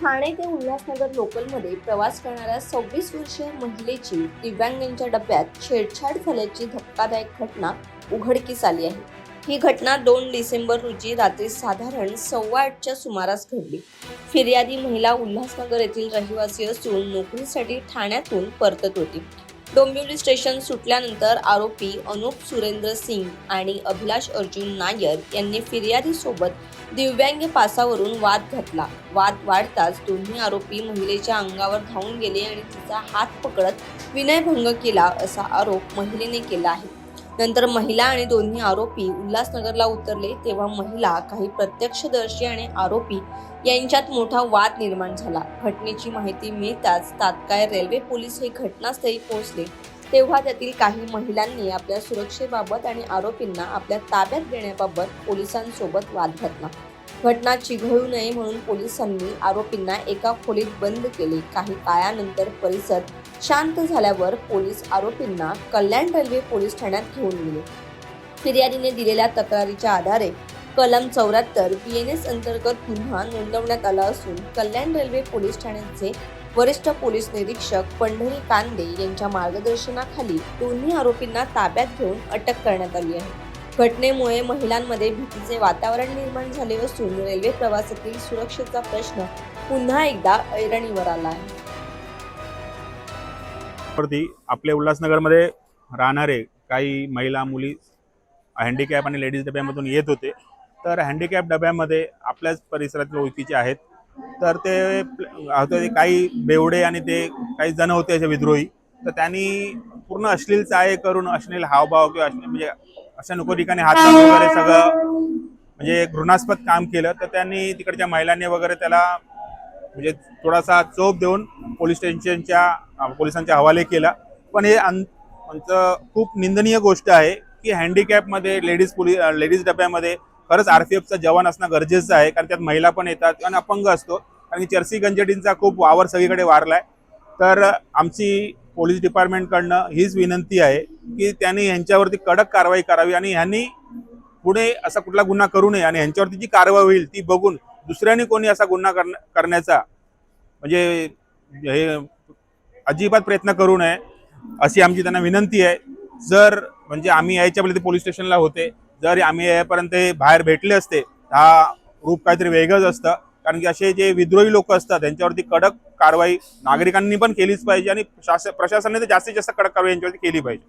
ठाणे ते उल्हासनगर लोकलमध्ये प्रवास करणाऱ्या 26 वर्षीय महिलेची दिव्यांगांच्या डब्यात छेडछाड झाल्याची धक्कादायक घटना उघडकीस आली आहे। ही घटना 2 डिसेंबर रोजी रात्री साधारण 8:15च्या सुमारास घडली। फिर्यादी महिला उल्हासनगर येथील रहिवासी असून नोकरीसाठी ठाण्यातून परतत होती। डोंबिवली स्टेशन सुटल्यानंतर आरोपी अनुप सुरेंद्र सिंग आणि अभिलाष अर्जुन नायर यांनी फिर्यादीसोबत दिव्यांग पासावरून वाद घातला। वाद वाढताच दोन्ही आरोपी महिलेच्या अंगावर धावून गेले आणि तिचा हात पकडत विनयभंग केला असा आरोप महिलेने केला आहे। नंतर महिला आणि दोन्ही आरोपी उल्हासनगरला उतरले तेव्हा महिला, काही प्रत्यक्षदर्शी आणि आरोपी यांच्यात मोठा वाद निर्माण झाला। घटनेची माहिती मिळताच तात्काळ रेल्वे पोलीस हे घटनास्थळी पोहोचले तेव्हा त्यातील काही महिलांनी आपल्या सुरक्षेबाबत आणि आरोपींना आपल्या ताब्यात देण्याबाबत पोलिसांसोबत वाद घातला। घटना चिघळू नये म्हणून पोलिसांनी आरोपींना एका खोलीत बंद केले। काही काळानंतर परिसर शांत झाल्यावर पोलीस आरोपींना कल्याण रेल्वे पोलीस ठाण्यात घेऊन गेले। फिर्यादीने दिलेल्या तक्रारीच्या आधारे कलम 74 BNS अंतर्गत गुन्हा नोंदवण्यात आला असून कल्याण रेल्वे पोलीस ठाण्याचे वरिष्ठ पोलीस निरीक्षक पंढरी कांदे यांच्या मार्गदर्शनाखाली दोन्ही आरोपींना ताब्यात घेऊन अटक करण्यात आली आहे। घटनेमुळे महिलांमध्ये भीतीचे वातावरण निर्माण झाले असून रेल्वे प्रवासातील सुरक्षेचा प्रश्न पुन्हा एकदा ऐरणीवर आला आहे। आपल्या उल्हासनगरमध्ये राहणारे काही महिला मुली हँडिकॅप आणि लेडीज डब्यामधून येत होते। तर हँडिकॅप डब्यामध्ये आपल्याच परिसरातील ओळखीचे आहेत। तर ते काही बेवडे आणि ते काही जण होते असे विद्रोही। तर त्यांनी पूर्ण अश्लील चाळे करून अश्लील हावभाव किंवा म्हणजे अशा नको ठिकाणी हात लावून वगैरे सगळं म्हणजे घृणास्पद काम केलं। तर त्यांनी तिकडच्या महिलांनी वगैरे त्याला म्हणजे थोडासा चोप देऊन पोलिसांच्या हवाले केला। पण हे खूप निंदनीय गोष्ट आहे की हँडिकॅपमध्ये लेडीज डब्यामध्ये खरंच RPFचा जवान असणं गरजेचं आहे, कारण त्यात महिला पण येतात आणि अपंग असतो। आणि चर्सी गंजटींचा खूप वावर सगळीकडे वारलाय। तर आमची पोलीस डिपार्टमेंटकडनं हीच विनंती आहे की त्यांनी यांच्यावरती कडक कारवाई करावी आणि ह्यांनी पुढे असा कुठला गुन्हा करू नये आणि ह्यांच्यावरती जी कारवाई होईल ती बघून दुसऱ्यांनी कोणी असा गुन्हा करण्याचा म्हणजे हे अजिबात प्रयत्न करू नये अशी आमची त्यांना विनंती आहे। जर म्हणजे आम्ही यायच्या पहिले पोलीस स्टेशनला होते, जर आम्ही यापर्यंत बाहेर भेटले असते हा रूप काहीतरी वेगळंच असतं। कारण की असे जे विद्रोही लोक असतात त्यांच्यावरती कडक कारवाई नागरिकांनी पण केलीच पाहिजे आणि प्रशासनाने तर जास्तीत जास्त कडक कारवाई यांच्यावरती केली पाहिजे।